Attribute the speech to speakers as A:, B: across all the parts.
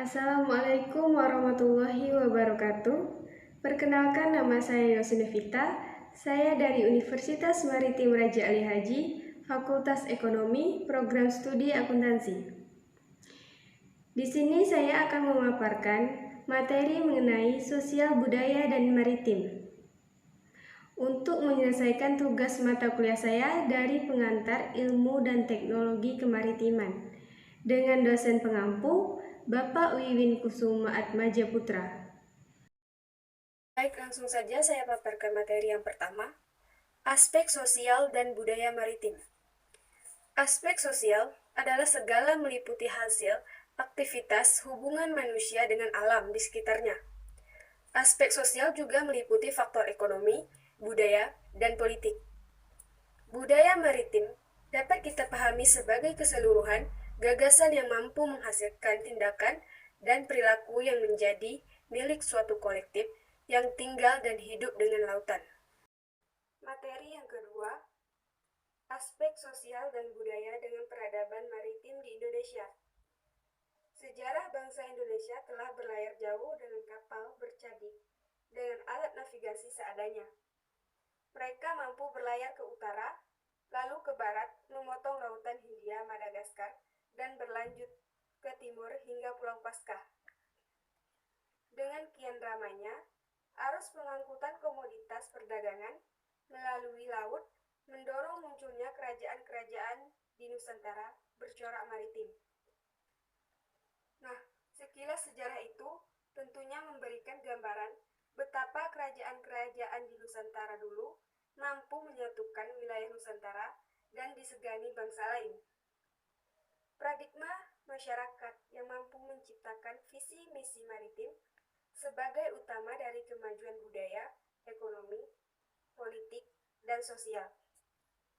A: Assalamualaikum warahmatullahi wabarakatuh. Perkenalkan, nama saya Yosinevita. Saya dari Universitas Maritim Raja Ali Haji, Fakultas Ekonomi, Program Studi Akuntansi. Di sini saya akan memaparkan materi mengenai sosial budaya dan maritim. Untuk menyelesaikan tugas mata kuliah saya dari pengantar ilmu dan teknologi kemaritiman dengan dosen pengampu Bapak Wiwin Kusuma Atmaja Putra. Baik, langsung saja saya paparkan materi yang pertama, aspek sosial dan budaya maritim. Aspek sosial adalah segala meliputi hasil aktivitas hubungan manusia dengan alam di sekitarnya. Aspek sosial juga meliputi faktor ekonomi, budaya, dan politik. Budaya maritim dapat kita pahami sebagai keseluruhan gagasan yang mampu menghasilkan tindakan dan perilaku yang menjadi milik suatu kolektif yang tinggal dan hidup dengan lautan. Materi yang kedua, aspek sosial dan budaya dengan peradaban maritim di Indonesia. Sejarah bangsa Indonesia telah berlayar jauh dengan kapal bercadik dengan alat navigasi seadanya. Mereka mampu berlayar ke utara, lalu ke barat, memotong lautan Hindia, Madagaskar, dan berlanjut ke timur hingga Pulau Paskah. Dengan kian ramainya, arus pengangkutan komoditas perdagangan melalui laut mendorong munculnya kerajaan-kerajaan di Nusantara bercorak maritim. Nah, sekilas sejarah itu tentunya memberikan gambaran betapa kerajaan-kerajaan di Nusantara dulu mampu menyatukan wilayah Nusantara dan disegani bangsa lain. Paradigma masyarakat yang mampu menciptakan visi misi maritim sebagai utama dari kemajuan budaya, ekonomi, politik, dan sosial.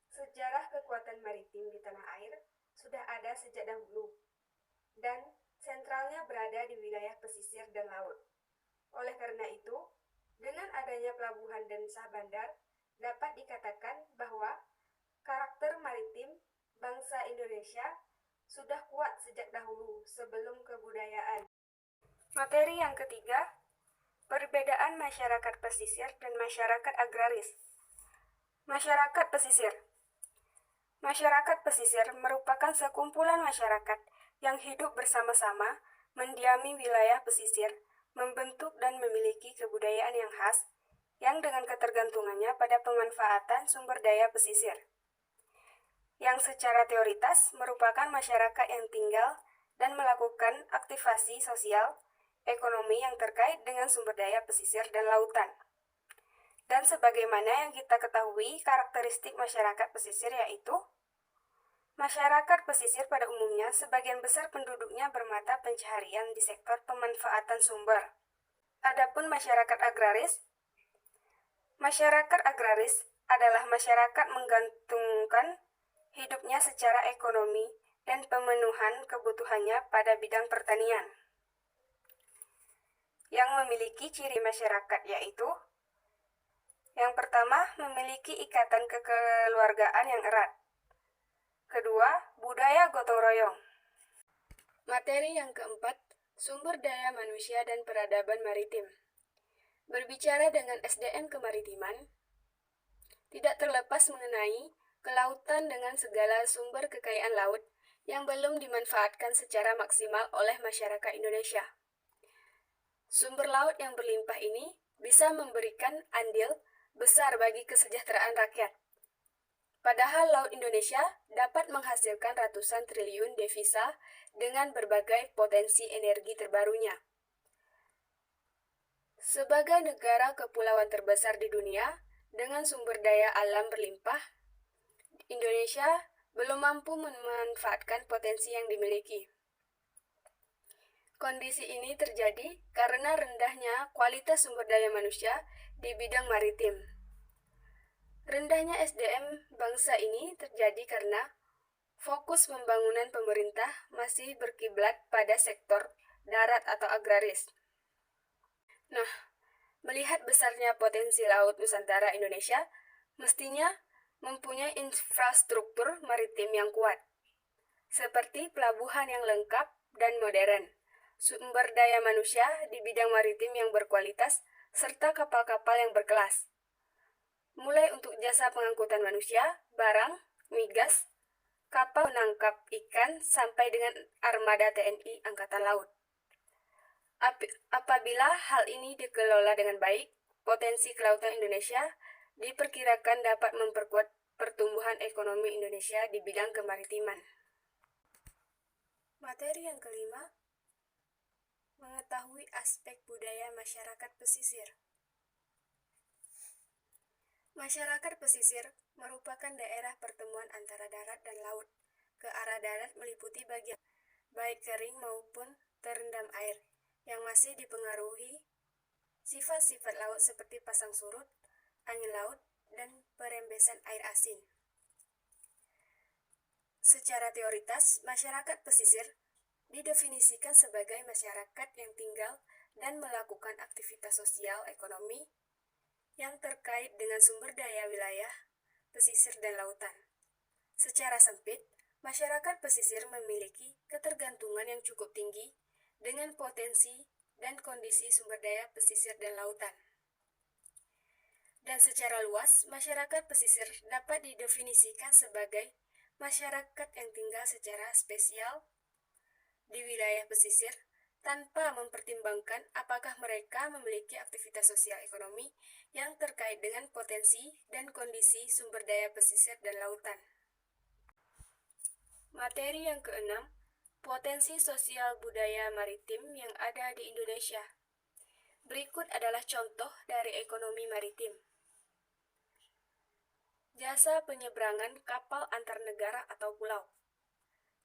A: Sejarah kekuatan maritim di tanah air sudah ada sejak dahulu, dan sentralnya berada di wilayah pesisir dan laut. Oleh karena itu, dengan adanya pelabuhan dan sah bandar, dapat dikatakan bahwa karakter maritim bangsa Indonesia sudah kuat sejak dahulu sebelum kebudayaan. Materi yang ketiga, perbedaan masyarakat pesisir dan masyarakat agraris. Masyarakat pesisir. Masyarakat pesisir merupakan sekumpulan masyarakat yang hidup bersama-sama, mendiami wilayah pesisir, membentuk dan memiliki kebudayaan yang khas, yang dengan ketergantungannya pada pemanfaatan sumber daya pesisir. Yang secara teoritas merupakan masyarakat yang tinggal dan melakukan aktivasi sosial, ekonomi yang terkait dengan sumber daya pesisir dan lautan. Dan sebagaimana yang kita ketahui, karakteristik masyarakat pesisir yaitu masyarakat pesisir pada umumnya sebagian besar penduduknya bermata pencaharian di sektor pemanfaatan sumber. Adapun masyarakat agraris adalah masyarakat menggantungkan hidupnya secara ekonomi dan pemenuhan kebutuhannya pada bidang pertanian. Yang memiliki ciri masyarakat yaitu yang pertama, memiliki ikatan kekeluargaan yang erat. Kedua, budaya gotong royong. Materi yang keempat, sumber daya manusia dan peradaban maritim. Berbicara dengan SDM kemaritiman, tidak terlepas mengenai kelautan dengan segala sumber kekayaan laut yang belum dimanfaatkan secara maksimal oleh masyarakat Indonesia. Sumber laut yang berlimpah ini bisa memberikan andil besar bagi kesejahteraan rakyat. Padahal Laut Indonesia dapat menghasilkan ratusan triliun devisa dengan berbagai potensi energi terbarunya. Sebagai negara kepulauan terbesar di dunia dengan sumber daya alam berlimpah, Indonesia belum mampu memanfaatkan potensi yang dimiliki. Kondisi ini terjadi karena rendahnya kualitas sumber daya manusia di bidang maritim. Rendahnya SDM bangsa ini terjadi karena fokus pembangunan pemerintah masih berkiblat pada sektor darat atau agraris. Nah, melihat besarnya potensi laut Nusantara Indonesia, mestinya mempunyai infrastruktur maritim yang kuat, seperti pelabuhan yang lengkap dan modern, sumber daya manusia di bidang maritim yang berkualitas, serta kapal-kapal yang berkelas. Mulai untuk jasa pengangkutan manusia, barang, migas, kapal menangkap ikan, sampai dengan armada TNI Angkatan Laut. Apabila hal ini dikelola dengan baik, potensi kelautan Indonesia diperkirakan dapat memperkuat pertumbuhan ekonomi Indonesia di bidang kemaritiman. Materi yang kelima, mengetahui aspek budaya masyarakat pesisir. Masyarakat pesisir merupakan daerah pertemuan antara darat dan laut. Ke arah darat meliputi bagian baik kering maupun terendam air, yang masih dipengaruhi sifat-sifat laut seperti pasang surut, angin laut, dan perembesan air asin. Secara teoritas, masyarakat pesisir didefinisikan sebagai masyarakat yang tinggal dan melakukan aktivitas sosial ekonomi yang terkait dengan sumber daya wilayah, pesisir, dan lautan. Secara sempit, masyarakat pesisir memiliki ketergantungan yang cukup tinggi dengan potensi dan kondisi sumber daya pesisir dan lautan. Dan secara luas, masyarakat pesisir dapat didefinisikan sebagai masyarakat yang tinggal secara spesial di wilayah pesisir tanpa mempertimbangkan apakah mereka memiliki aktivitas sosial ekonomi yang terkait dengan potensi dan kondisi sumber daya pesisir dan lautan. Materi yang keenam, potensi sosial budaya maritim yang ada di Indonesia. Berikut adalah contoh dari ekonomi maritim. Jasa penyeberangan kapal antar negara atau pulau,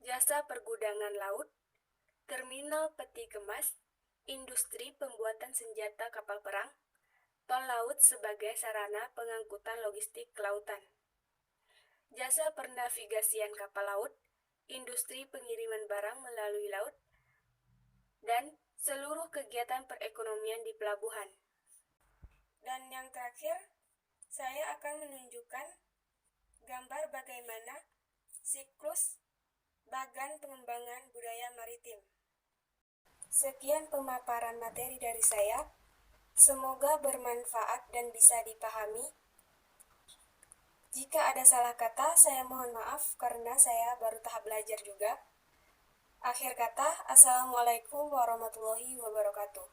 A: jasa pergudangan laut, terminal peti kemas, industri pembuatan senjata kapal perang, tol laut sebagai sarana pengangkutan logistik kelautan, jasa pernavigasian kapal laut, industri pengiriman barang melalui laut, dan seluruh kegiatan perekonomian di pelabuhan. Dan yang terakhir, saya akan menunjukkan gambar bagaimana siklus bagan pengembangan budaya maritim. Sekian pemaparan materi dari saya. Semoga bermanfaat dan bisa dipahami. Jika ada salah kata, saya mohon maaf karena saya baru tahap belajar juga. Akhir kata, Assalamualaikum warahmatullahi wabarakatuh.